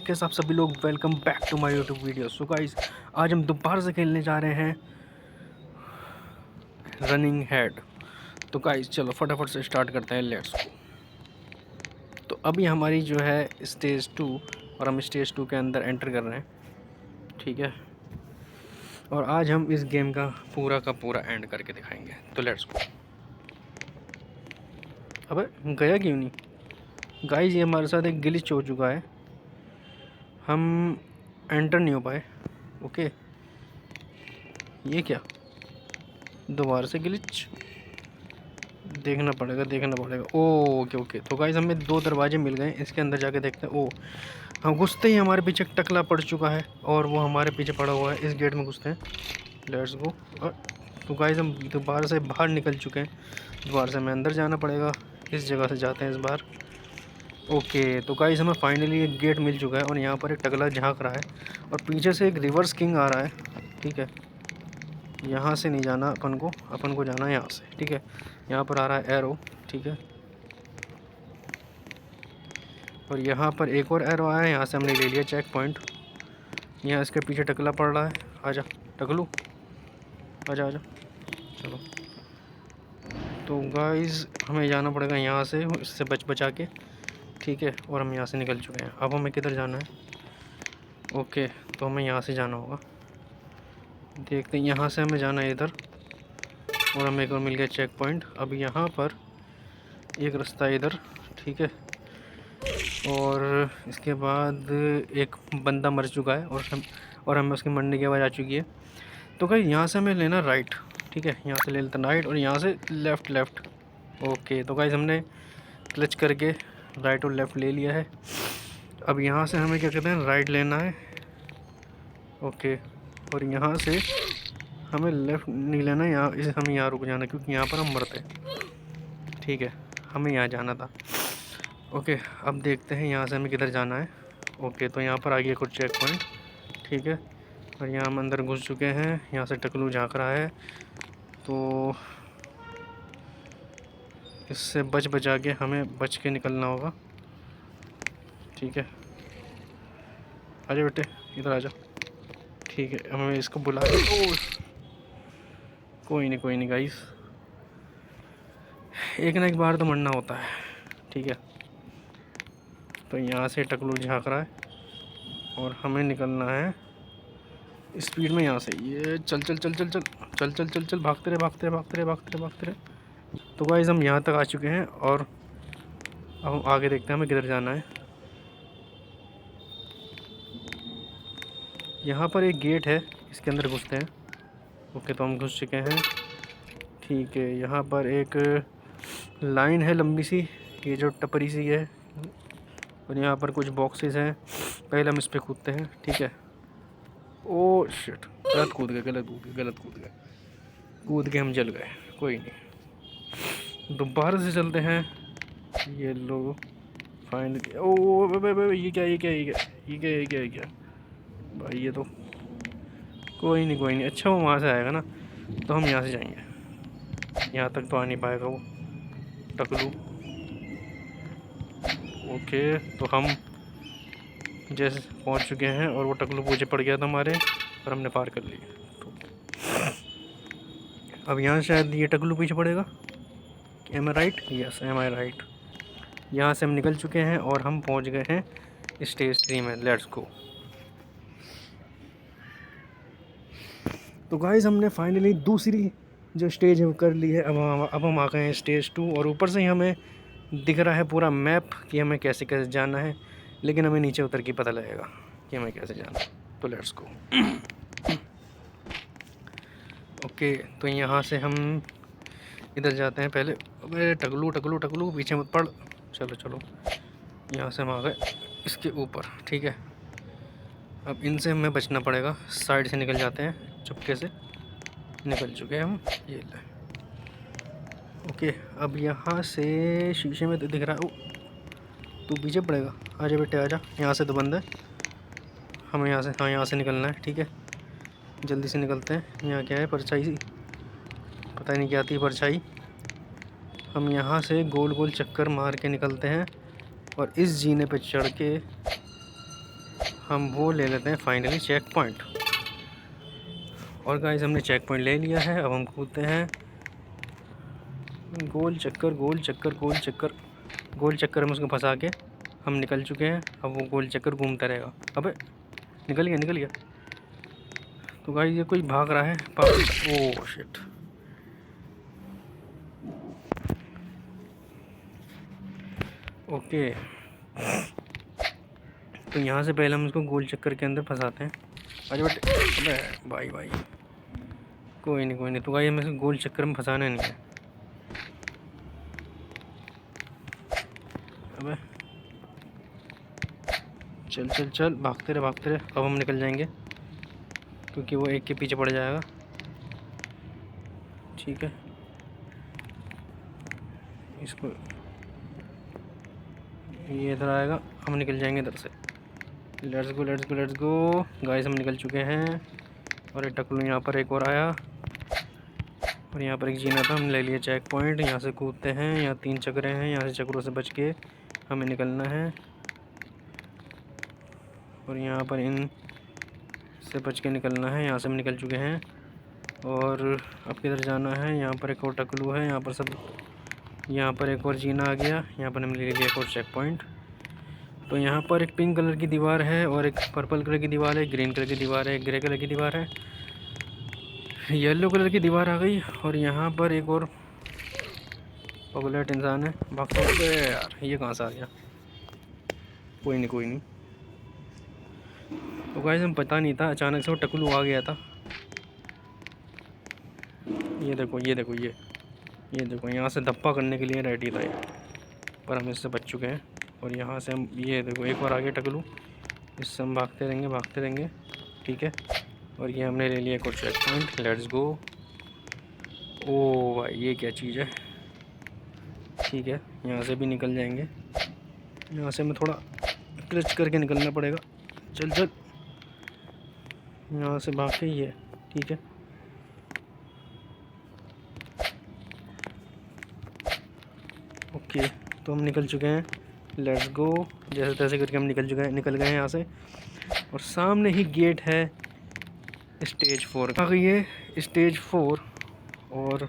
के साथ सभी लोग welcome back to my YouTube video. So guys, आज हम दोबारा से खेलने जा रहे हैं रनिंग हेड। तो गाइस चलो फटाफट से स्टार्ट करते हैं, लेट्स गो। तो अभी हमारी जो है स्टेज 2 और हम स्टेज 2 के अंदर एंटर कर रहे हैं, ठीक है। और आज हम इस गेम का पूरा एंड करके दिखाएंगे, तो लेट्स गो। अबे गया क्यों नहीं गाइस? ये हमारे साथ एक ग्लिच हो चुका है, हम एंटर नहीं हो पाए। ओके, ये क्या? दोबारा से ग्लिच देखना पड़ेगा। ओ ओके ओके। तो गाइस हमें 2 दरवाजे मिल गए, इसके अंदर जाके देखते हैं। ओ, हम घुसते ही हमारे पीछे टकला पड़ चुका है और वो हमारे पीछे पड़ा हुआ है। इस गेट में घुसते हैं, लेट्स गो। तो गाइस हम दोबारा से बाहर निकल चुके हैं, दोबारा से हमें अंदर जाना पड़ेगा। इस जगह से जाते हैं इस बार। ओके, तो गाइस हमें फाइनली एक गेट मिल चुका है और यहाँ पर एक टकला झाँक रहा है और पीछे से एक रिवर्स किंग आ रहा है, ठीक है। यहाँ से नहीं जाना अपन को जाना है यहाँ से, ठीक है। यहाँ पर आ रहा है एरो, ठीक है। और यहाँ पर एक और एरो आया है, यहाँ से हमने ले लिया चेक पॉइंट। यहाँ इसके पीछे टकला पड़ रहा है, आजा टकलू, आजा आजा, चलो। तो गाइस हमें जाना पड़ेगा यहाँ से, इससे बचा के, ठीक है। और हम यहाँ से निकल चुके हैं। अब हमें किधर जाना है? ओके, तो हमें यहाँ से जाना होगा, देखते हैं। यहाँ से हमें जाना है इधर, और हमें एक और मिल गया चेक पॉइंट। अब यहाँ पर एक रास्ता है इधर, ठीक है। और इसके बाद एक बंदा मर चुका है और हमें उसके मरने की आवाज़ आ चुकी है। तो भाई यहाँ से हमें लेना राइट, ठीक है। यहाँ से ले लेते राइट और यहाँ से लेफ़्ट। ओके, तो गाइस हमने क्लच करके राइट और लेफ़्ट ले लिया है। अब यहाँ से हमें क्या कहते हैं, राइट लेना है। ओके, और यहाँ से हमें लेफ़्ट नहीं लेना, हमें यहाँ रुक जाना, क्योंकि यहाँ पर हम मरते हैं, ठीक है। हमें यहाँ जाना था। ओके, अब देखते हैं यहाँ से हमें किधर जाना है। ओके, तो यहाँ पर आ गया कुछ चेक पॉइंट, ठीक है। और यहाँ हम अंदर घुस चुके हैं। यहाँ से टकलू झाँक रहा है, तो इससे बचा के हमें बच के निकलना होगा, ठीक है। आजा बेटे, इधर आजा, ठीक है। हमें इसको बुला के, ओ कोई नहीं गाइस, एक ना एक बार तो मरना होता है, ठीक है। तो यहाँ से टकलू झाँक रहा है और हमें निकलना है स्पीड में यहाँ से। ये चल, भागते रहे। तो गाइस हम यहाँ तक आ चुके हैं और अब हम आगे देखते हैं हमें किधर जाना है। यहाँ पर एक गेट है, इसके अंदर घुसते हैं। ओके, तो हम घुस चुके हैं, ठीक है। यहाँ पर एक लाइन है लंबी सी, ये जो टपरी सी है, और यहाँ पर कुछ बॉक्सेस हैं। पहले हम इस पर कूदते हैं, ठीक है। ओ शिट, गलत कूद गए, कूद के हम जल गए। कोई नहीं, दोबारा से चलते हैं। ये लो फाइनली। ओ ये क्या भाई, ये तो कोई नहीं। अच्छा, वो वहाँ से आएगा ना, तो हम यहाँ से जाएंगे। यहाँ तक तो आ नहीं पाएगा वो टकलू। ओके, तो हम जैसे पहुँच चुके हैं और वो टकलू पीछे पड़ गया था हमारे, और हमने पार कर लिया। तो अब यहाँ शायद ये टकलू पीछे पड़ेगा। एम आई राइट? यस, एम आई राइट। यहाँ से हम निकल चुके हैं और हम पहुँच गए हैं स्टेज 3 में, लेट्स गो। तो गाइस हमने फाइनली दूसरी जो स्टेज है वो कर ली है। अब हम आ गए हैं स्टेज 2, और ऊपर से ही हमें दिख रहा है पूरा मैप कि हमें कैसे कैसे जाना है, लेकिन हमें नीचे उतर के पता लगेगा कि हमें कैसे जाना है। तो लेट्स गो। ओके, तो यहाँ से हम इधर जाते हैं पहले। अबे टकलू पीछे मत पड़। चलो, यहाँ से हम आ गए इसके ऊपर, ठीक है। अब इनसे हमें बचना पड़ेगा, साइड से निकल जाते हैं, चुपके से निकल चुके हैं हम। ये ले। ओके, अब यहाँ से शीशे में तो दिख रहा है। ओ, तू पीछे पड़ेगा, आजा बेटे आजा। यहाँ से तो बंद है, हमें यहाँ से, हाँ यहाँ से निकलना है, ठीक है। जल्दी से निकलते हैं। यहाँ क्या है, परछाई सी, पता नहीं क्या आती है परछाई। हम यहाँ से गोल गोल चक्कर मार के निकलते हैं और इस जीने पे चढ़ के हम वो ले लेते हैं फाइनली चेक पॉइंट। और गाइस हमने चेक पॉइंट ले लिया है। अब हम कूदते हैं। गोल चक्कर गोल चक्कर गोल चक्कर गोल चक्कर में उसको फंसा के हम निकल चुके हैं। अब वो गोल चक्कर घूमता रहेगा। अबे निकल गया निकल गया। तो गाइस ये कोई भाग रहा है। Oh shit. ओके, तो यहाँ से पहले हम इसको गोल चक्कर के अंदर फंसाते हैं। अरे बट अबे भाई भाई, कोई नहीं। तो गाइस हमें इसको गोल चक्कर में फंसाना नहीं है। अबे चल चल चल, भागते रहे। अब हम निकल जाएंगे क्योंकि वो एक के पीछे पड़ जाएगा। ठीक है, इसको ये इधर आएगा, हम निकल जाएंगे इधर से। लेट्स गो गाइस, हम निकल चुके हैं। और एक टकलू यहाँ पर एक और आया। और यहाँ पर एक जीना था, हमने ले लिया चेक पॉइंट। यहाँ से कूदते हैं। यहाँ 3 चक्रे हैं, यहाँ से चक्रों से बच के हमें निकलना है। और यहाँ पर इन से बच के निकलना है। यहाँ से हम निकल चुके हैं। और अब किधर जाना है? यहाँ पर एक और टकलू है। यहाँ पर एक और जीना आ गया। यहाँ पर हमने ले लिया एक और चेक पॉइंट। तो यहाँ पर एक पिंक कलर की दीवार है और एक पर्पल कलर की दीवार है, ग्रीन कलर की दीवार है, ग्रे कलर की दीवार है, येलो कलर की दीवार आ गई। और यहाँ पर एक और पॉपुलेट इंसान है। भागता है यार, ये कहाँ से आ गया? कोई नहीं। तो गाइस हमें पता नहीं था, अचानक से वो टकलू आ गया था। ये देखो ये देखो, यहाँ से धप्पा करने के लिए रेडी था ये, पर हम इससे बच चुके हैं। और यहाँ से हम ये देखो एक और आ गया टकलू, इससे हम भागते रहेंगे। ठीक है, और ये हमने ले लिया एक और चेक पॉइंट। Let's go. ओ भाई ये क्या चीज़ है? ठीक है, यहाँ से भी निकल जाएंगे। यहाँ से हमें थोड़ा क्लच करके निकलना पड़ेगा। चल यहाँ से भाग के ये। ठीक है, ओके, तो हम निकल चुके हैं। Let's go. जैसे तैसे करके हम निकल गए हैं यहाँ से। और सामने ही गेट है स्टेज 4 आ गई है स्टेज 4। और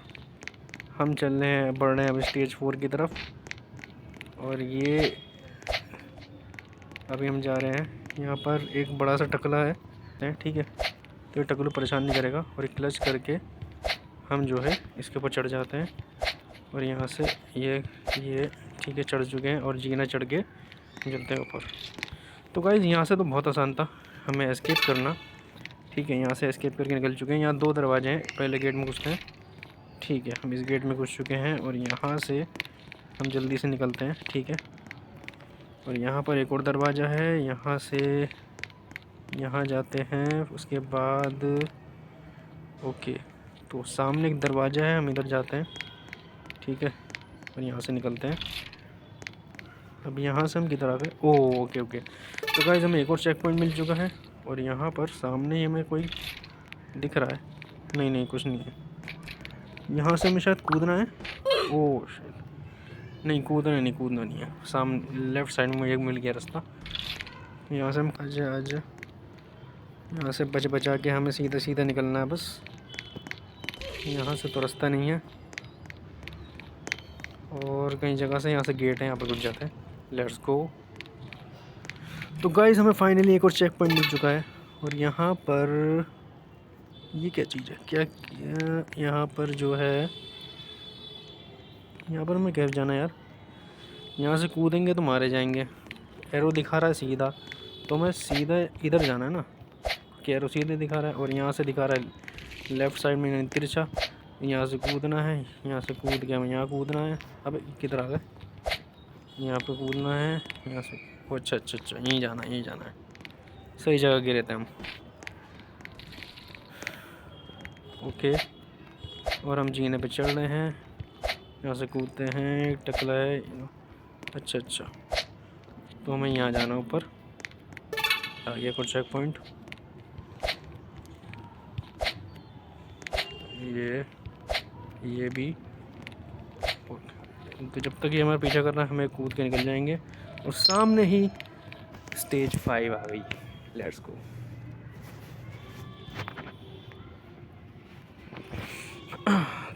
हम बढ़ रहे हैं अब स्टेज 4 की तरफ। और ये अभी हम जा रहे हैं। यहाँ पर एक बड़ा सा टकला है। ठीक है, तो ये टकलू परेशान नहीं करेगा। और एक क्लच करके हम जो है इसके ऊपर चढ़ जाते हैं। और यहाँ से ये ठीक है, चढ़ चुके हैं। और जीना चढ़ के चलते हैं ऊपर। तो गाइस यहाँ से तो बहुत आसान था हमें एस्केप करना। ठीक है, यहाँ से एस्केप करके निकल चुके हैं। यहाँ 2 दरवाजे हैं, पहले गेट में घुसते हैं। ठीक है, हम इस गेट में घुस चुके हैं। और यहाँ से हम जल्दी से निकलते हैं। ठीक है, और यहाँ पर एक और दरवाज़ा है, यहाँ से यहाँ जाते हैं। उसके बाद ओके, तो सामने एक दरवाज़ा है, हम इधर जाते हैं। ठीक है, और यहाँ से निकलते हैं। अब यहाँ से हम किधर आ गए? Oh okay. तो गाइस हमें एक और चेक पॉइंट मिल चुका है। और यहाँ पर सामने ही हमें कोई दिख रहा है। नहीं कुछ नहीं है। यहाँ से हमें शायद कूदना है। ओह शिट, नहीं कूदना नहीं है। सामने लेफ़्ट साइड में मुझे मिल गया रास्ता। यहाँ से हम आजा यहाँ से बचा के हमें सीधा निकलना है बस। यहाँ से तो रास्ता नहीं है। और कई जगह से यहाँ से गेट है, यहाँ पर घुस जाते हैं। Let's go. तो गाइस हमें फाइनली एक और चेक पॉइंट मिल चुका है। और यहाँ पर ये क्या चीज़ है? क्या यहाँ पर जो है, यहाँ पर हमें कैसे जाना है यार? यहाँ से कूदेंगे तो मारे जाएंगे। एरो दिखा रहा है सीधा, तो हमें सीधा इधर जाना है ना, कि एरो सीधे दिखा रहा है। और यहाँ से दिखा रहा है लेफ़्ट साइड में तिरछा। यहाँ से कूदना है, यहाँ से कूद के हमें यहाँ कूदना है। अब किधर आ गए? यहाँ पे कूदना है यहाँ से। अच्छा यहीं जाना है। सही जगह गिरे थे हम। ओके, और हम जीने पे चढ़ रहे हैं। यहाँ से कूदते हैं, टकला है। अच्छा तो हमें यहाँ जाना ऊपर। आगे को चेक पॉइंट। ये भी। तो जब तक ये हमारा पीछा करना, हमें कूद के निकल जाएंगे। और सामने ही स्टेज 5 आ गई। Let's go.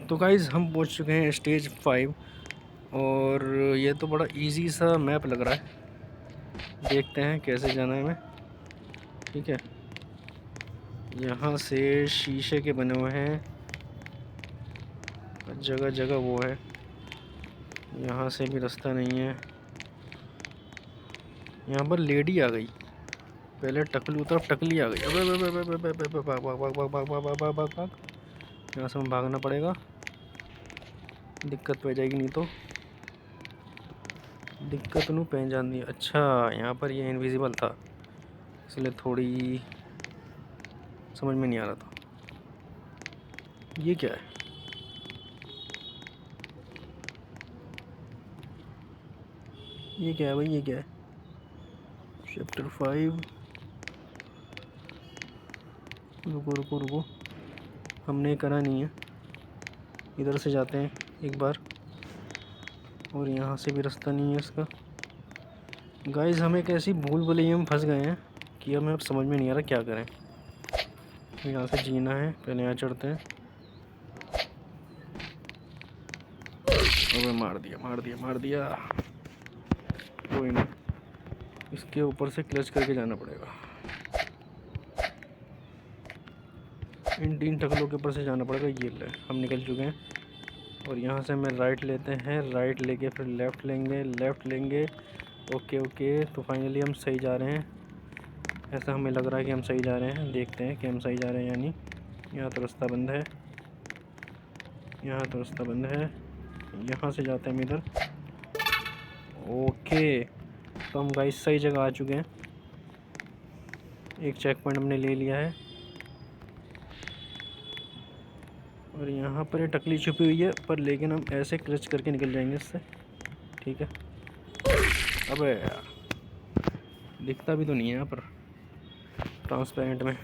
तो गाइज़ हम पहुंच चुके हैं स्टेज 5 और ये तो बड़ा इजी सा मैप लग रहा है। देखते हैं कैसे जाना है हमें। ठीक है, यहाँ से शीशे के बने हुए हैं, जगह जगह वो है। यहाँ से भी रास्ता नहीं है। यहाँ पर लेडी आ गई, पहले टकलू तरफ टकली आ गई। अबे भाग भाग भाग भाग भाग भाग भाग भाग भाग भाग। यहाँ से हमें भागना पड़ेगा, दिक्कत पड़ जाएगी नहीं तो। दिक्कत नहीं पहन जानी। अच्छा, यहाँ पर ये इनविजिबल था इसलिए थोड़ी समझ में नहीं आ रहा था। ये क्या है? ये क्या है भाई? ये क्या है? चैप्टर 5। रुको रुको रुको, हमने करा नहीं है। इधर से जाते हैं एक बार, और यहाँ से भी रास्ता नहीं है इसका। गाइस हम एक ऐसी भूल भुलैया में फंस गए हैं कि हमें अब समझ में नहीं आ रहा क्या करें। यहाँ से जीना है, पहले यहाँ चढ़ते हैं। अबे मार दिया मार दिया मार दिया। कोई नहीं, इसके ऊपर से क्लच करके जाना पड़ेगा। इन 3 टकलों के ऊपर से जाना पड़ेगा। ये ले, हम निकल चुके हैं। और यहाँ से हमें राइट लेते हैं, राइट लेके फिर लेफ़्ट लेंगे, लेफ़्ट लेंगे। ओके ओके, तो फाइनली हम सही जा रहे हैं। ऐसा हमें लग रहा है कि हम सही जा रहे हैं। देखते हैं कि हम सही जा रहे हैं या नहीं। यहाँ तो रास्ता बंद है, यहाँ तो रास्ता बंद है। यहाँ से जाते हैं हम इधर। ओके, तो हम गाइस सही जगह आ चुके हैं। एक चेक पॉइंट हमने ले लिया है। और यहाँ पर ये टकली छुपी हुई है, पर लेकिन हम ऐसे क्लच करके निकल जाएंगे इससे। ठीक है। अबे यार, दिखता भी तो नहीं है यहाँ पर ट्रांसपेरेंट में।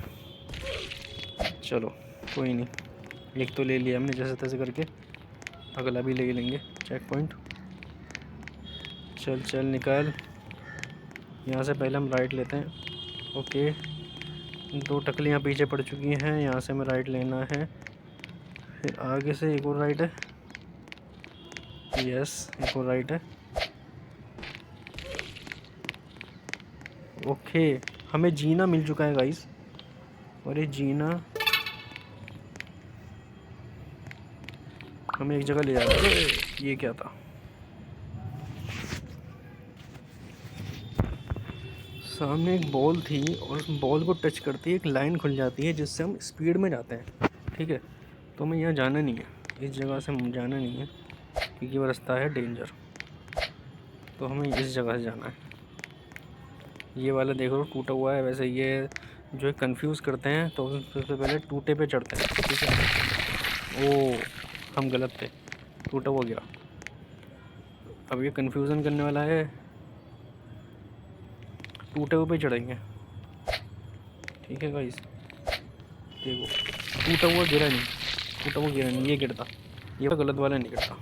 चलो कोई नहीं, एक तो ले लिया हमने जैसे तैसे करके, अगला भी ले लेंगे चेक पॉइंट। चल चल निकल। यहाँ से पहले हम राइट लेते हैं। ओके, 2 टकलियाँ पीछे पड़ चुकी हैं। यहाँ से हमें राइट लेना है, फिर आगे से एक और राइट है। यस, एक और राइट है। ओके, हमें जीना मिल चुका है गाइस। और ये जीना हमें एक जगह ले जा रहा है। ये क्या था? सामने एक बॉल थी और उस बॉल को टच करती है एक लाइन खुल जाती है जिससे हम स्पीड में जाते हैं। ठीक है, तो हमें यहाँ जाना नहीं है, इस जगह से हम जाना नहीं है क्योंकि वो रास्ता है डेंजर। तो हमें इस जगह से जाना है। ये वाला देखो टूटा हुआ है। वैसे ये जो है कंफ्यूज करते हैं, तो सबसे पहले टूटे पे चढ़ते हैं। ठीक है। ओ, हम गलत थे, टूटा हुआ गया। अब ये कंफ्यूजन करने वाला है, टूटे हुए पे चढ़ेंगे। ठीक है गाइस, देखो टूटा हुआ गिरा नहीं, टूटा हुआ गिरा नहीं, ये गिरता, ये गलत वाला नहीं गिरता।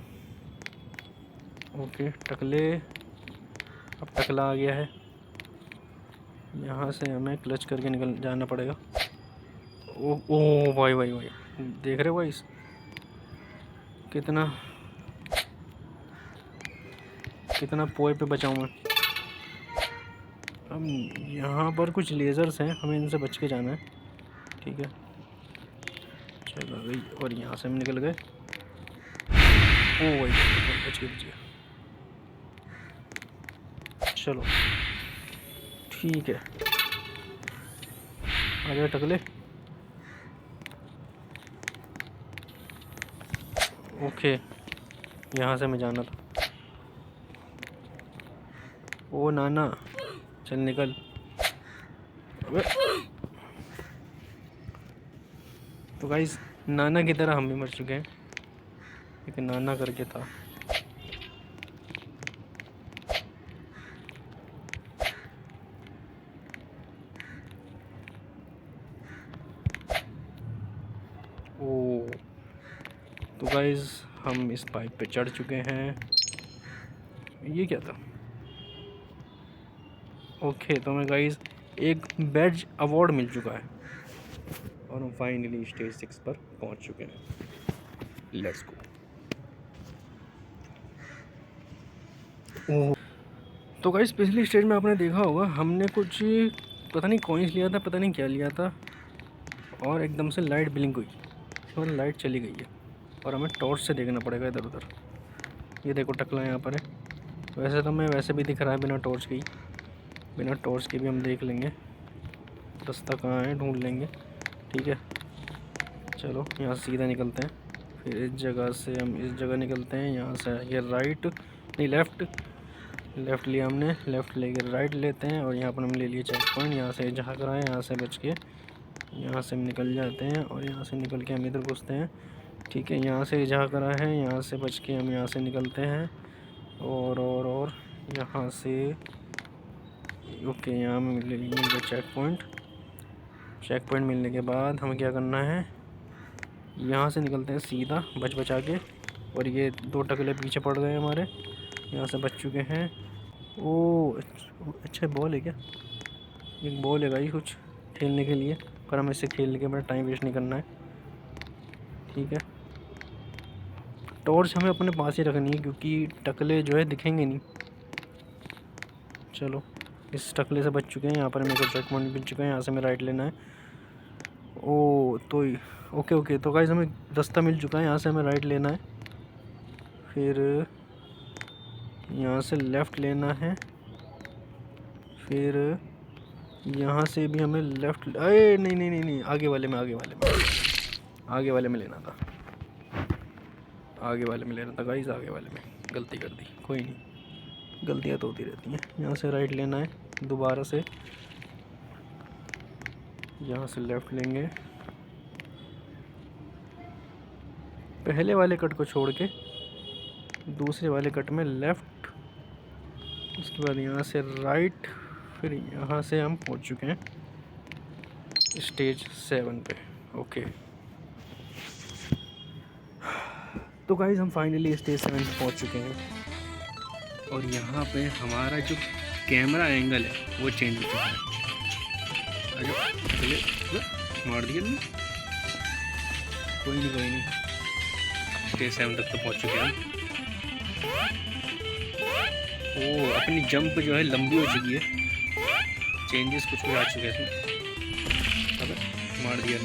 ओके टकले, अब टकला आ गया है। यहाँ से हमें क्लच करके निकल जाना पड़ेगा। ओ ओ भाई भाई भाई, देख रहे हो गाइस कितना कितना पोए पे बचा हूँ मैं। अब यहाँ पर कुछ लेज़र्स हैं, हमें इनसे बच के जाना है। ठीक है, चलो गई। और यहाँ से हम निकल गए। ओ भाई बच गए। चलो ठीक है, आ जाए टकले। ओके, यहाँ से हमें जाना था। ओ नाना, चल निकल। तो गाइस नाना की तरह हम भी मर चुके हैं। एक नाना करके था। ओ, तो गाइस हम इस पाइप पे चढ़ चुके हैं। ये क्या था? ओके, तो हमें गाइस एक बैज अवार्ड मिल चुका है और हम फाइनली स्टेज 6 पर पहुंच चुके हैं। Let's go. तो गाइस पिछली स्टेज में आपने देखा होगा हमने कुछ पता नहीं कॉइन्स लिया था, पता नहीं क्या लिया था, और एकदम से लाइट ब्लिंक हुई और लाइट चली गई है और हमें टॉर्च से देखना पड़ेगा इधर उधर। ये देखो टकला यहाँ पर है। वैसे तो मैं वैसे भी दिख रहा है बिना टॉर्च के ही, बिना टॉर्च के भी हम देख लेंगे रास्ता कहाँ है, ढूंढ लेंगे। ठीक है चलो यहाँ सीधा निकलते हैं, फिर इस जगह से हम इस जगह निकलते हैं। यहाँ से ये राइट नहीं लेफ़्ट लिया हमने, लेफ़्ट लेके राइट लेते हैं और यहाँ पर हम ले लिए चेक पॉइंट। यहाँ से झाँक रहा है, यहाँ से बच के यहाँ से हम निकल जाते हैं और यहाँ से निकल के हम इधर घुसते हैं। ठीक है यहाँ से झाँक रहा है, यहाँ से बच के हम यहाँ से निकलते हैं और यहाँ से ओके यहाँ में मिल गया चेक पॉइंट मिलने के बाद हमें क्या करना है, यहाँ से निकलते हैं सीधा बचा के। और ये 2 टकले पीछे पड़ गए हमारे, यहाँ से बच चुके हैं। ओ अच्छा बॉल है क्या, एक बॉल है गाइस कुछ खेलने के लिए, पर हमें इससे खेलने के बाद टाइम वेस्ट नहीं करना है। ठीक है टॉर्च हमें अपने पास ही रखनी है क्योंकि टकले जो है दिखेंगे नहीं। चलो इस टकले से बच चुके हैं, यहाँ पर मेरे को चेक पॉइंट मिल चुका है, यहाँ से हमें राइट लेना है। ओ तो ओके तो गाइस हमें रास्ता मिल चुका है, यहाँ से हमें राइट लेना है, फिर यहाँ से लेफ़्ट लेना है, फिर यहाँ से भी हमें लेफ़्ट अरे नहीं आगे वाले में लेना था, गाइस आगे वाले में गलती कर दी। कोई नहीं, गलतियाँ तो होती रहती हैं। यहाँ से राइट लेना है दोबारा से, यहाँ से लेफ़्ट लेंगे, पहले वाले कट को छोड़ के दूसरे वाले कट में लेफ़्ट, उसके बाद यहाँ से राइट, फिर यहाँ से हम पहुँच चुके हैं स्टेज 7 पे। ओके तो गाइस हम फाइनली स्टेज 7 पे पहुँच चुके हैं और यहाँ पे हमारा जो कैमरा एंगल है वो चेंज हो चुका है। चलिए मार दिया नहीं, कोई नहीं स्टेज 7 तक तो पहुँच चुके हैं हम। ओ अपनी जंप जो है लंबी हो चुकी है, चेंजेस कुछ आ चुके हैं इसमें। अब मार दिया,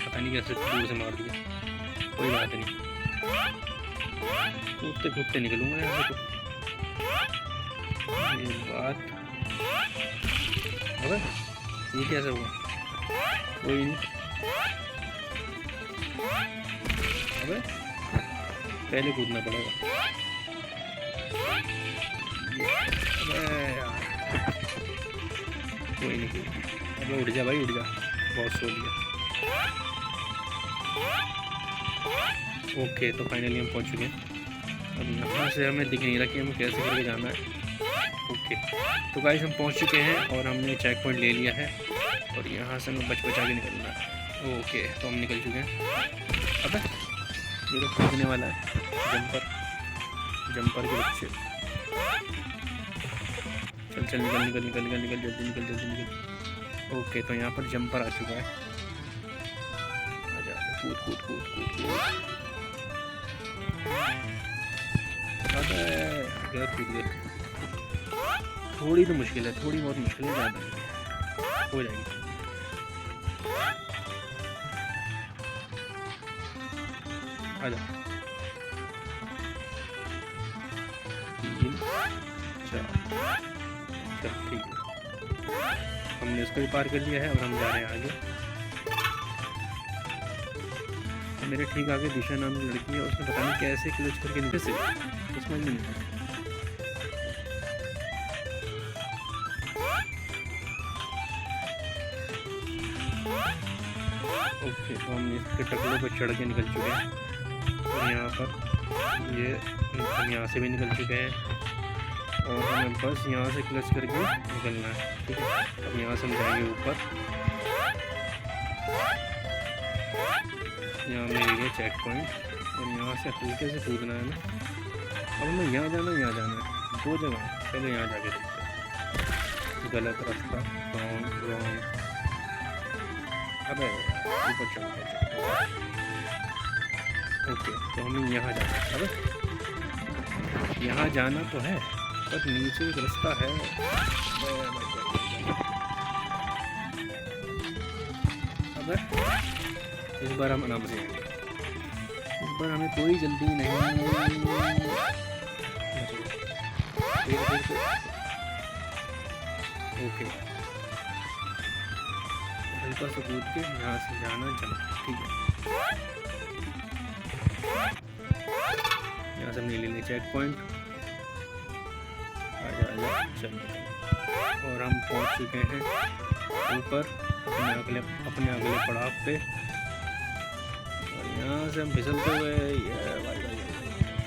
पता नहीं कैसे दूर से मार दिया, कोई बात नहीं, कूदते निकलूँगा यहाँ से। तो ये बात अब ये कैसे हुआ, कोई नहीं, अब पहले कूदना पड़ेगा। कोई नहीं, अब उठ जा भाई, उठ जा, बहुत सो लिया। ओके तो फाइनली हम पहुंच चुके हैं। अब यहाँ से हमें दिख नहीं रहा कि हमें कैसे करके जाना है। ओके तो गाइस हम पहुंच चुके हैं और हमने चेक पॉइंट ले लिया है और यहाँ से हमें बचा के निकलना है। ओके तो हम निकल चुके हैं। अब ये तो कूदने वाला है, जंपर के बच्चे, चल निकल जल्दी। ओके तो यहाँ पर जंपर आ चुका है, आजा कूद। अबे थोड़ी तो मुश्किल है, थोड़ी बहुत मुश्किल है, ज़्यादा नहीं, हो जाएगी। आजा 3 4 ठीक है, हमने इसको भी पार कर लिया है और हम जा रहे हैं आगे। मेरे ठीक आगे दिशा नाम की लड़की है, उसने पता नहीं कैसे क्लोज करके निकल से समझ नहीं आता। ओके तो हम इसके टकलों पर चढ़ के निकल चुके हैं और यहाँ पर ये हम यहाँ से भी निकल चुके हैं और हमें बस यहाँ से क्लच करके निकलना है। ठीक है अब यहाँ से हम जाएंगे ऊपर, यहाँ मिल गया चेक पॉइंट और यहाँ से हल्के से कूदना है ना। अब हमें यहाँ जाना है, 2 जगह, पहले यहाँ जाके देखते हैं। गलत रास्ता, रॉन्ग रॉन्ग। अबे ऊपर चढ़। ओके तो हमें यहाँ जाना है। अबे यहाँ जाना तो है पर नीचे एक रास्ता है। अबे इस बार हम आराम से आएंगे, इस बार हमें कोई जल्दी नहीं। ओके हल्का सा कूद के यहाँ से जाना जंप, ठीक है। यहाँ से हमने ले लिया चेक पॉइंट। आजा आजा चल। और हम पहुँच चुके हैं ऊपर अपने अगले पड़ाव पे। और यहाँ से हम फिसलते हुए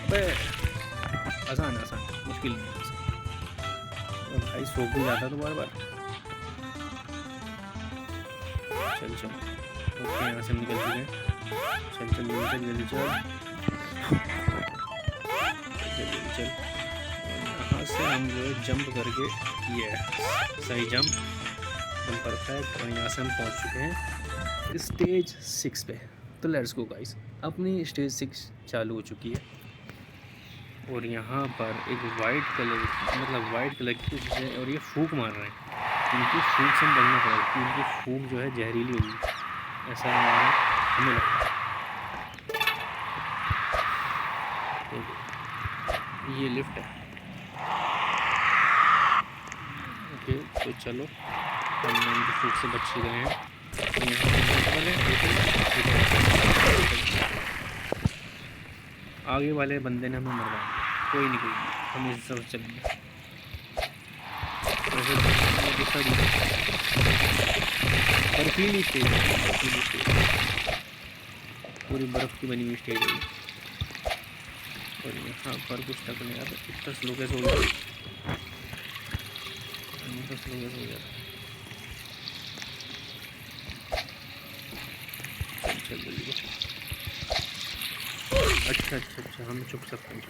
अबे आसान आसान, मुश्किल नहीं। और भाई सो भी जाता तो बार बार। चल चल ओके यहाँ से हम निकल चुके हैं। चल चल जल्दी चल जल्दी चल जल्दी चल। यहाँ से हम जो है जंप करके, ये सही जंप एकदम परफेक्ट। और यहाँ से हम पहुँच चुके हैं स्टेज 6 पे। तो लेट्स गो गाइस, अपनी स्टेज 6 चालू हो चुकी है। और यहाँ पर एक वाइट कलर की कुछ है और ये फूंक मार रहे हैं। इनकी फूंक से हम बचना पड़ेगा कि इनकी फूंक जो है जहरीली होगी, ऐसा हमें लगता है। तो ये लिफ्ट है। ओके तो चलो हम इनकी फूंक से बच गए हैं। आगे वाले बंदे ने हमें मरवाया, कोई नहीं हम इस तरफ चलेंगे। बर्फीली स्टेज, पूरी बर्फ़ की बनी हुई स्टेज है। और यहाँ पर कुछ टकने, अब इतना स्लो कैसे हो गया, इतना स्लो कैसे हो गया। चल जल्दी। अच्छा अच्छा अच्छा हम छुप सकते हैं,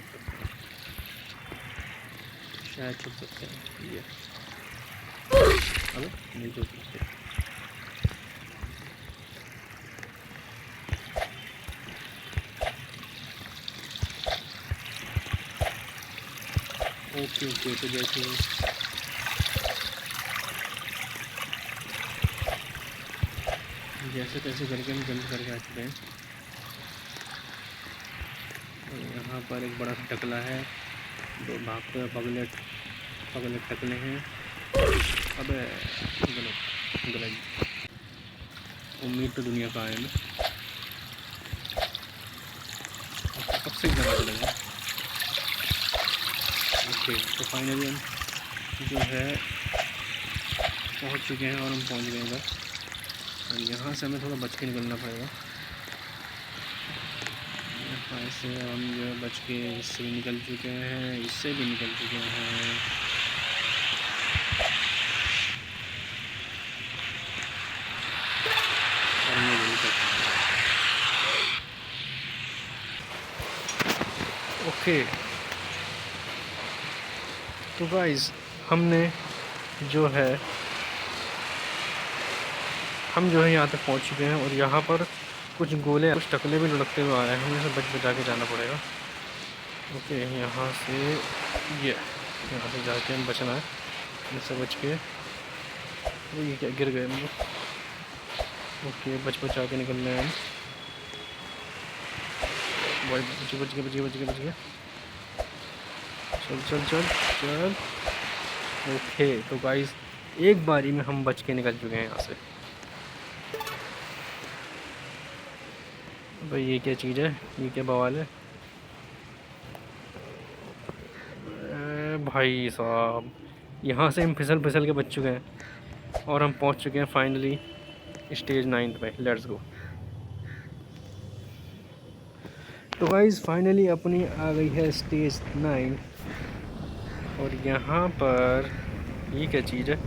शायद छुप सकते हैं। ये अब नहीं छुप सकते। ओके ओके तो जैसे तैसे करके हम जल्द करके आ चुके हैं। यहाँ पर एक बड़ा सा टकला है, दो भागते हुए पगले टकले हैं। अबे गलत उम्मीद तो दुनिया का है ना। अब से ज़्यादा चलेगा। ओके तो फाइनली हम जो है पहुँच चुके हैं और हम पहुँच गए इधर। और यहाँ से हमें थोड़ा बच के निकलना पड़ेगा। यहाँ से हम जो है बच के इससे भी निकल चुके हैं, इससे भी निकल चुके हैं। और मैं नहीं सकता। ओके तो गाइस हमने जो है यहाँ तक पहुँच चुके हैं। और यहाँ पर कुछ गोले कुछ टकले भी लुढ़कते हुए आ रहे हैं, हमें इसे बचा के जाना पड़ेगा। ओके यहाँ से यहाँ से जाके हम बचना है, इससे बच के। ये क्या गिर गए हम लोग। ओके बचा के निकलने हैं हम। बच गए। चल। ओके तो गाइस एक बारी में हम बच के निकल चुके हैं यहाँ से। भाई ये क्या चीज़ है, ये क्या बवाल है भाई साहब। यहाँ से हम फिसल के बच चुके हैं और हम पहुँच चुके हैं फाइनली स्टेज 9 पे। Let's go. तो गाइस फाइनली अपनी आ गई है स्टेज 9। और यहाँ पर ये क्या चीज़ है,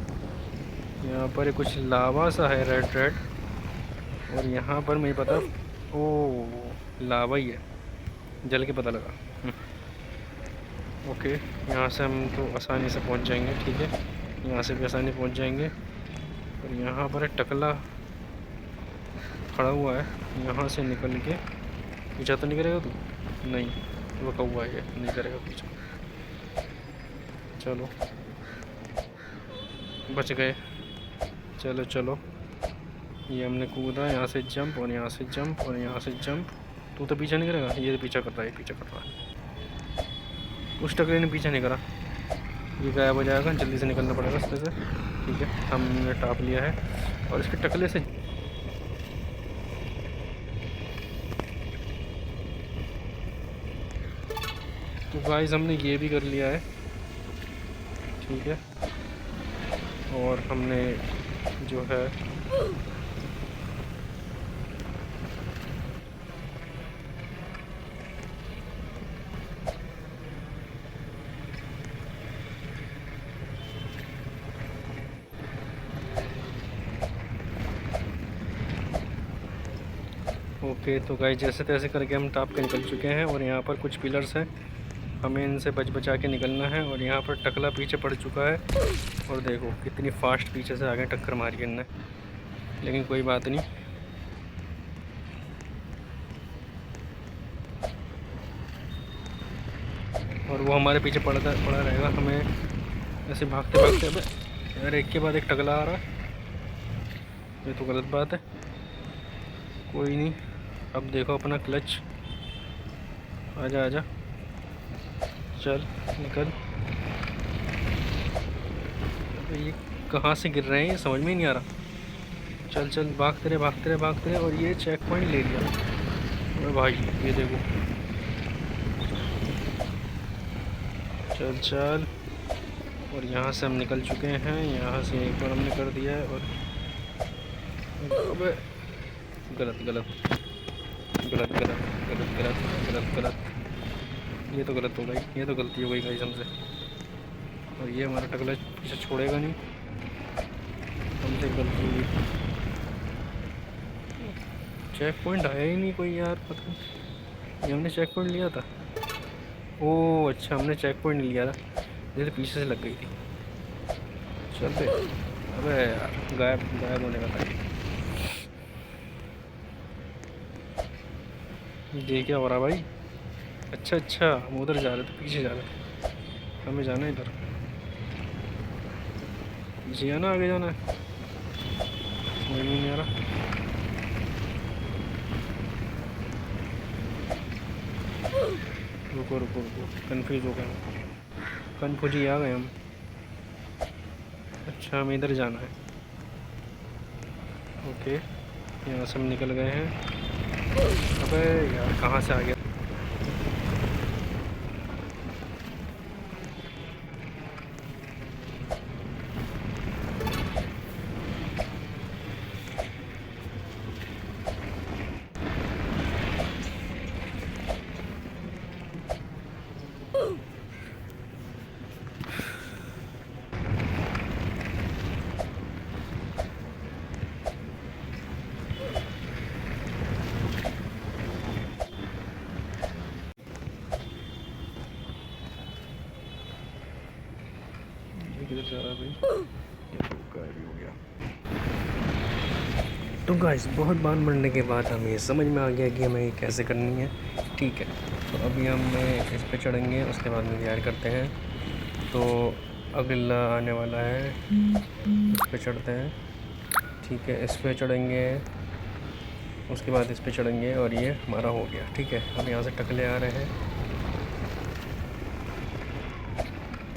यहाँ पर कुछ लावा सा है रेड। और यहाँ पर मुझे पता, ओ लावा ही है, जल के पता लगा। ओके यहाँ से हम तो आसानी से पहुँच जाएंगे, ठीक है। यहाँ से भी आसानी पहुँच जाएंगे। और यहाँ पर टकला खड़ा हुआ है, यहाँ से निकल के पीछा तो नहीं करेगा तू? नहीं, रुका हुआ है, नहीं करेगा पीछा। चलो बच गए। चलो चलो, ये हमने कूदा, यहाँ से जंप और यहाँ से जंप और यहाँ से जंप। तू तो पीछा नहीं करेगा? ये पीछा कर रहा है, पीछा कर रहा है। उस टकले ने पीछा नहीं करा, ये गायब हो जाएगा, जल्दी से निकलना पड़ेगा रास्ते से। ठीक है, हमने टाप लिया है और इसके टकले से तो गाइस हमने ये भी कर लिया है। ठीक है, और हमने जो है ओके, तो गाइस जैसे तैसे करके हम टाप के निकल चुके हैं। और यहाँ पर कुछ पिलर्स हैं, हमें इनसे बचा के निकलना है। और यहाँ पर टकला पीछे पड़ चुका है और देखो कितनी फास्ट पीछे से आगे टक्कर मारी इनने, लेकिन कोई बात नहीं। और वो हमारे पीछे पड़ा रहेगा, हमें ऐसे भागते भागते। अब यार एक के बाद एक टकला आ रहा है, ये तो गलत बात है। कोई नहीं, अब देखो अपना क्लच। आजा आजा, चल निकल। ये कहाँ से गिर रहे हैं, ये समझ में ही नहीं आ रहा। चल चल, भागते रहे भागते रहे भागते रहे। और ये चेक पॉइंट ले लिया। अरे भाई ये देखो, चल चल। और यहाँ से हम निकल चुके हैं, यहाँ से एक बार हमने कर दिया है। और अबे गलत गलत गलत गलत गलत गलत गलत गलत, ये तो गलत हो गई, ये तो गलती हो गई गाइस हमसे। और ये हमारा टकला पीछे छोड़ेगा नहीं, हमसे गलती हुई। चेक पॉइंट आया ही नहीं कोई यार, पता नहीं। ये हमने चेक पॉइंट लिया था। ओह अच्छा, हमने चेक पॉइंट नहीं लिया था, ये तो पीछे से लग गई थी। चलते। अबे यार गायब होने का था। ये क्या हो रहा भाई? अच्छा अच्छा, हम उधर जा रहे थे, पीछे जा रहे थे, हमें जाना है इधर। पीछे आना, आगे जाना है, समझ में नहीं आ रहा। रुको रुको रुको, कन्फ्यूज हो गए, कन्फ्यूज ही आ गए हम। अच्छा हमें इधर जाना है, ओके। यहाँ से हम निकल गए हैं। अबे यार कहाँ से आ गया? किधर जा रहा है भाई? ये तो गायब ही हो गया। तो गाइस बहुत बार मरने के बाद हमें समझ में आ गया कि हमें ये कैसे करनी है। ठीक है, तो अभी हम इस पे चढ़ेंगे, उसके बाद में तैयार करते हैं। तो अगला आने वाला है, इस पे चढ़ते हैं। ठीक है, इस पे चढ़ेंगे, उसके बाद इस पे चढ़ेंगे और ये हमारा हो गया। ठीक है, अब यहाँ से टकले आ रहे हैं।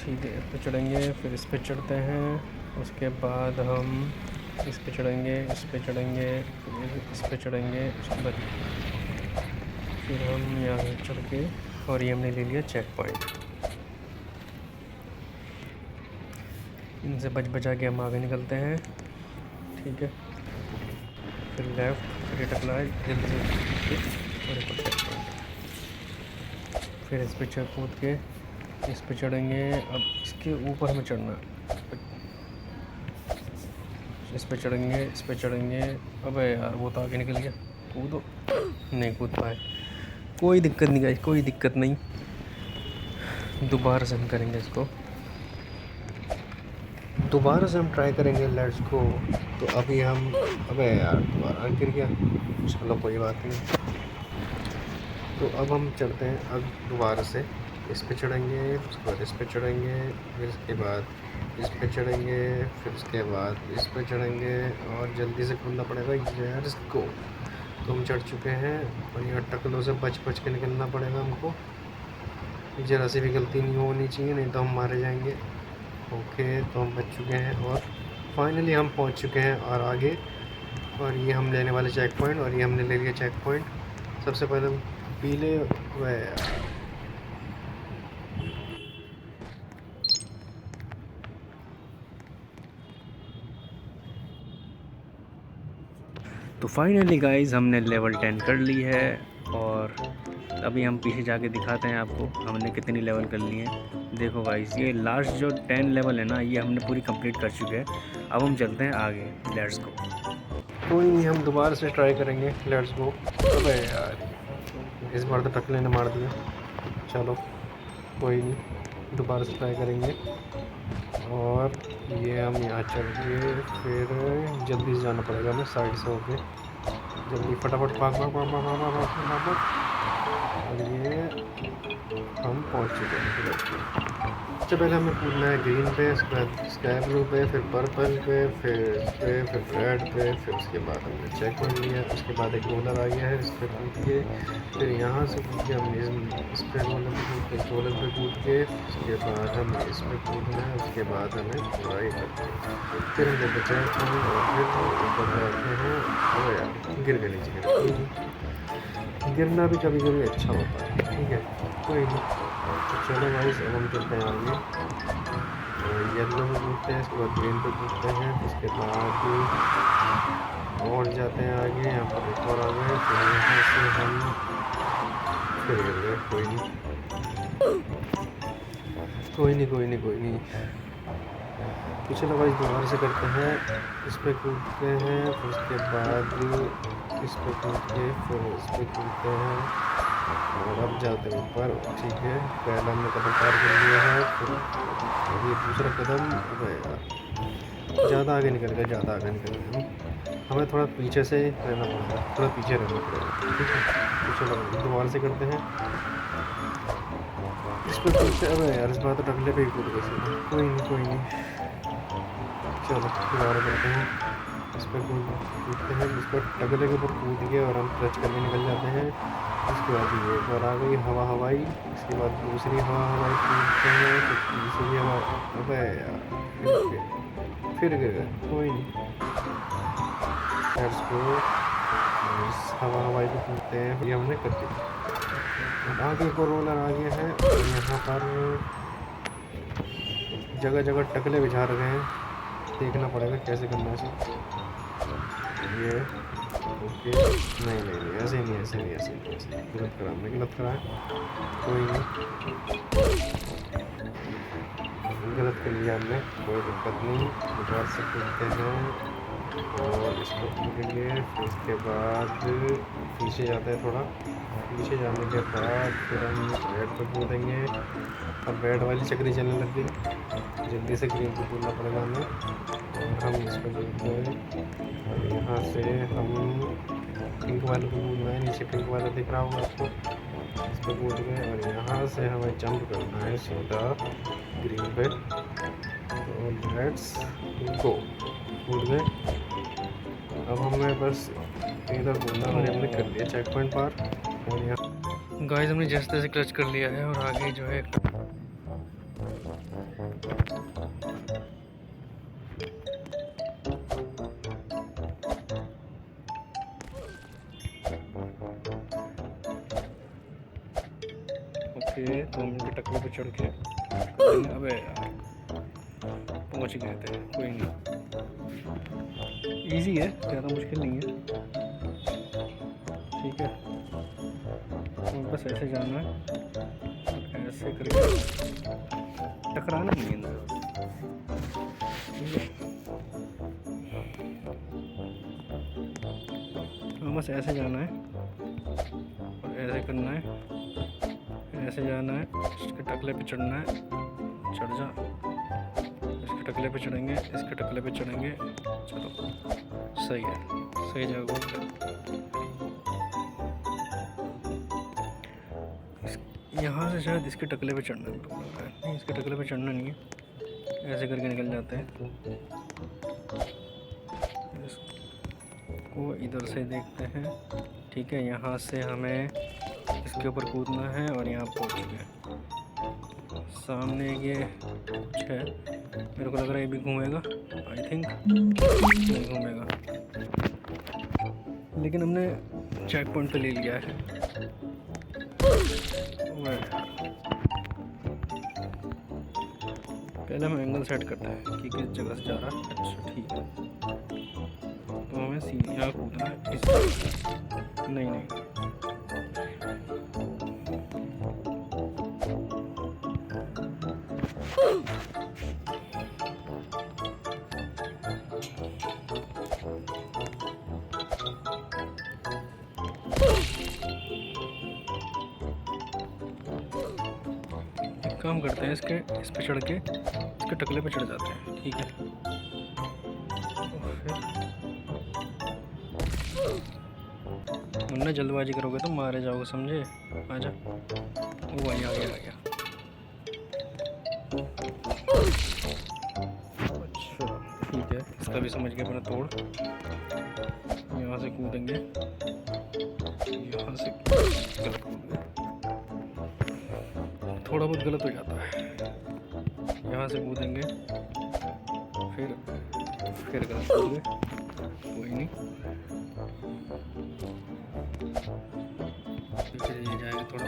ठीक है, इस पे चढ़ेंगे, फिर इस पे चढ़ते हैं, उसके बाद हम इस पे चढ़ेंगे, इस पे चढ़ेंगे, फिर इस पे चढ़ेंगे, उसके बाद फिर हम यहाँ से चढ़ के, और ये हमने ले लिया चेक पॉइंट। इनसे बचा के हम आगे निकलते हैं। ठीक है, फिर लेफ़्ट, फिर टकला है जल्दी से, और एक और चेक पॉइंट। फिर इस पे चढ़ कूद के इस पे चढ़ेंगे। अब इसके ऊपर हमें चढ़ना है, इस पे चढ़ेंगे, इस पे चढ़ेंगे। अबे यार वो तो आगे निकल गया, कूदो। नहीं कूद पाए, कोई दिक्कत नहीं गाइस, कोई दिक्कत नहीं, दोबारा से हम करेंगे इसको। दोबारा से हम ट्राई करेंगे लेट्स गो। तो अभी हम, अबे यार दोबारा गिर गया, चलो कोई बात नहीं। तो अब हम चलते हैं, अब दोबारा से इस पे चढ़ेंगे, उसके बाद इस पे चढ़ेंगे, फिर इसके बाद इस पे चढ़ेंगे, फिर उसके बाद इस पे चढ़ेंगे और जल्दी से खुलना पड़ेगा लेट्स गो। तो हम चढ़ चुके हैं और यहाँ टकलों से बच बच के निकलना पड़ेगा हमको। ज़रा सी भी गलती नहीं होनी चाहिए, नहीं तो हम मारे जाएंगे। ओके, तो हम बच चुके हैं और फाइनली हम पहुंच चुके हैं और आगे। और ये हम लेने वाले चेक पॉइंट, और ये हमने ले लिया चेक पॉइंट। सबसे पहले हम पीले वह तो फाइनली गाइस हमने लेवल 10 कर ली है। और अभी हम पीछे जाके दिखाते हैं आपको हमने कितनी लेवल कर ली है। देखो गाइस, ये लास्ट जो 10 लेवल है ना, ये हमने पूरी कंप्लीट कर चुके हैं। अब हम चलते हैं आगे, लेट्स गो। कोई नहीं, हम दोबारा से ट्राई करेंगे, लेट्स गो। अबे यार, इस बार तो टकले ने मार दिया। चलो कोई नहीं, दोबारा से ट्राई करेंगे। और ये हम यहाँ चल के फिर जल्दी से जाना पड़ेगा, हमें साइड से होके जल्दी फटाफट भाग भाग भाग भाग भाग भाग भाग भाग। और ये हम पहुँच चुके हैं। सबसे पहले हमें कूदना है ग्रीन पे, उसके बाद स्काई ब्लू पे, फिर पर्पल पे, फिर रेड पे, फिर उसके बाद हमने चेक पॉइंट लिया। उसके बाद एक रोलर आ गया है, इस पर कूद के फिर यहाँ से कूद के हमने इस पर रोलर पे कूद के रोलर पे कूद के, उसके बाद हमें इस पर कूदना है। उसके बाद हमें पूरा ही करते हैं, फिर हम लेते चेक पॉइंट और फिर ऊपर जाते हैं। और यार गिर गए नीचे, गिरना भी कभी कभी अच्छा होता है, ठीक है कोई नहीं। तो चलो गाइस, अब हम चलते हैं आगे। येलो पे कूदते हैं, इसके बाद ग्रीन पे कूदते हैं, उसके बाद और जाते हैं आगे। यहाँ पर एक और आ गए, फिर यहाँ से हम फिर गिर गए। कोई नहीं कोई नहीं कोई नहीं कोई नहीं। तो चलो गाइस, दोबारा से करते हैं। इस पर कूदते हैं, फिर उसके बाद इस पर कूद के फिर इस पर कूदते हैं और अब जाते हैं ऊपर, ठीक है। पहला हमने कदम पार कर लिया है, फिर अब ये दूसरा कदम। ज़्यादा आगे निकल गया, ज़्यादा आगे निकल गया। हमें थोड़ा पीछे से रहना पड़ेगा, थोड़ा पीछे रहना पड़ेगा, ठीक है। तो चलो दोबारा से करते हैं। इस पर कूदते, अब यार इस बार तो टकले पे ही कूद गए। कोई नहीं कोई नहीं, चलो दोबारा करते हैं। इस पर कूदते हैं, इस पर टकले के ऊपर कूद के और हम टच करके निकल जाते हैं। उसके बाद ये एक और आ गई हवा हवाई, इसके बाद दूसरी हवा हवाई कूदते हैं, फिर तीसरी हवा। अबे यार फिर गिर गए, कोई नहीं। इस हवा हवाई को कूदते हैं, ये हमने कर दिया। अब आगे को रोलर आ गया है और यहाँ पर जगह जगह टकले बिछा रखे हैं, देखना पड़ेगा कैसे करना चाहिए ये। ओके, नहीं नहीं नहीं, ऐसे नहीं ऐसे नहीं ऐसे नहीं, ऐसे गलत करा, मैं गलत करा है, कोई नहीं, गलत कर लिया हमने, कोई दिक्कत नहीं। दोबारा से कूदते हैं और इसको कूदेंगे, फिर उसके बाद पीछे जाते हैं, थोड़ा पीछे जाने के बाद फिर हम रेड पर कूदेंगे। अब रेड वाली चक्री चलने लग गई, जल्दी से ग्रीन को कूदना पड़ेगा हमें। और हम इस पर कूदते हैं और यहाँ से हम पिंक वाले को कूदना है, नीचे पिंक वाला दिख रहा होगा आपको, इस पर कूद गए और यहाँ से हमें जंप करना है सीधा ग्रीन पे। तो लेट्स गो, कूद गए। अब हमें बस इधर कूदना और हमने कर लिया चेक पॉइंट पार। और यहाँ गाइस हमने जैसे तैसे क्लच कर लिया है और आगे जो है ओके। तो हम इनके टकले पे चढ़ के अबे यार पहुँच गए थे, कोई नहीं, इजी है, ज़्यादा मुश्किल नहीं है, ठीक है। तो बस ऐसे जाना है, ऐसे करके टकराना नहीं है, ठीक है। तो बस ऐसे जाना है और ऐसे करना है, ऐसे जाना है, इसके टकले पे चढ़ना है, चढ़ जा, इसके टकले पे चढ़ेंगे, इसके टकले पे चढ़ेंगे। चलो सही है, सही जगह घूम। यहाँ से शायद इसके टकले पे चढ़ना है। नहीं, इसके टकले पे चढ़ना नहीं है, ऐसे करके निकल जाते हैं। इसको इधर से देखते हैं। ठीक है, यहाँ से हमें इसके ऊपर कूदना है और यहाँ पहुँच गए। सामने ये कुछ है, मेरे को लग रहा है ये भी घूमेगा। आई थिंक नहीं घूमेगा, लेकिन हमने चेक पॉइंट पे ले लिया है। पहले हम एंगल सेट करते हैं कि किस जगह से जा रहा है। अच्छा ठीक है, तो हमें सीधा कूदना है इस। नहीं नहीं, काम करते हैं, इस पे चढ़ के इसके टकले पे चढ़ जाते हैं। ठीक है, वरना जल्दबाजी करोगे तो मारे जाओगे, समझे। आजा, वो भाई आ गया। अच्छा ठीक है, इसका भी समझ गया अपना तोड़। यहाँ से कूदेंगे, यहाँ से गलत कूद गए, थोड़ा बहुत गलत हो जाता है। यहाँ से कूदेंगे, फिर गलत कूद गए, कोई नहीं। फिर ये जाएगा थोड़ा,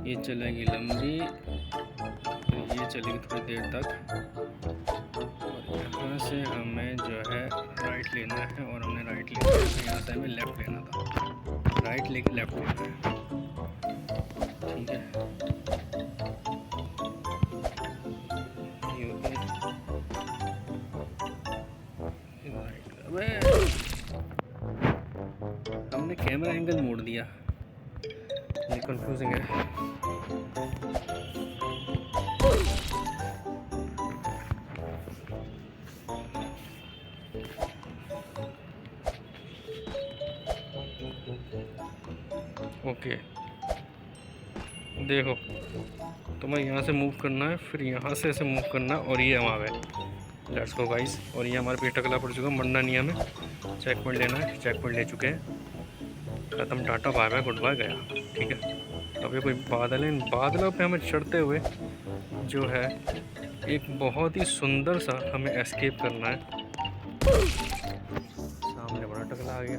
ये चलेगी लंबी, फिर ये चलेगी थोड़ी देर तक। और यहाँ से हमें जो है राइट लेना है, और हमने राइट लेना है। यहाँ से हमें लेफ़्ट लेना था, राइट लेके लेफ़्ट लेना है। ठीक है, हमने कैमरा एंगल मोड़ दिया, ये कंफ्यूजिंग है। ओके देखो, तुम्हें यहाँ से मूव करना है, फिर यहाँ से ऐसे मूव करना है, और ये हम आ गए। Let's go guys. और ये हमारे पे टकला पड़ चुका, मरना नहीं हमें। चेक पॉइंट लेना है, चेक पॉइंट ले चुके हैं। खत्म, टाटा बाय बाय गुड बाय गया। ठीक है, अब ये कोई बादल है, इन बादलों पे हमें चढ़ते हुए जो है एक बहुत ही सुंदर सा हमें एस्केप करना है। सामने बड़ा टकला आ गया,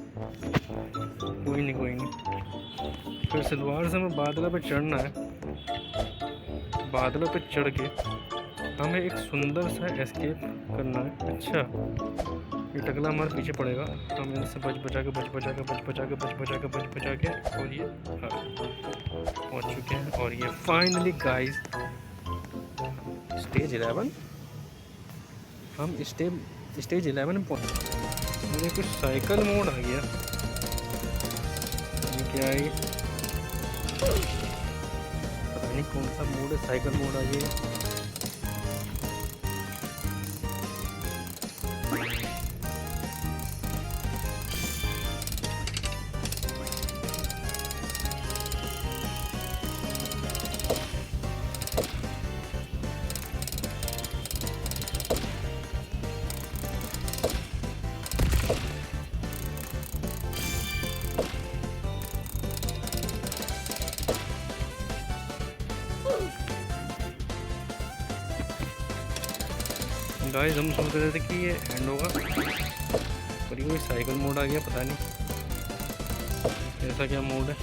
कोई नहीं। फिर से दोबारा से हमें बादलों पे चढ़ना है। बादलों पे चढ़ के हमें एक सुंदर सा एस्केप करना है। अच्छा, ये टकला हमारे पीछे पड़ेगा, हम इनसे बच बचा के और ये पहुंच चुके हैं। और ये फाइनली गाइस स्टेज 11, हम स्टेज 11 में पहुंचे। मुझे कुछ साइकिल मोड आ गया, ये क्या है, पता नहीं कौन सा मोड है, साइकिल मोड आ गया। गाइस हम सोच रहे थे कि ये एंड होगा, पर ये कोई साइकिल मोड आ गया, पता नहीं ऐसा क्या मोड है।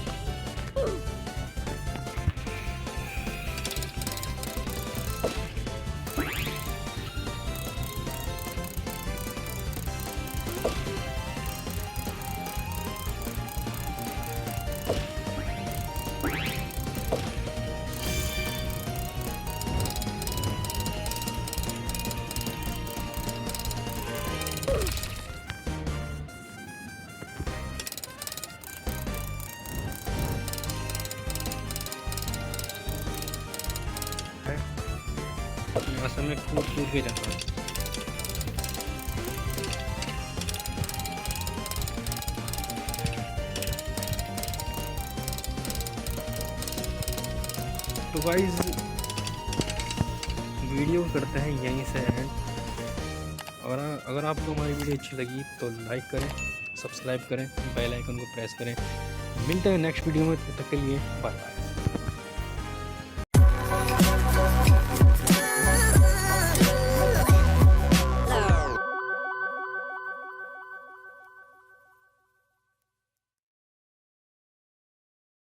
मैं कूद कूद के जाता हूँ। तो गाइस वीडियो करते हैं यहीं से एंड। और अगर आपको हमारी वीडियो अच्छी लगी तो लाइक करें, सब्सक्राइब करें, बेल आइकन को प्रेस करें। मिलते हैं नेक्स्ट वीडियो में, तब तक के लिए बाय बाय।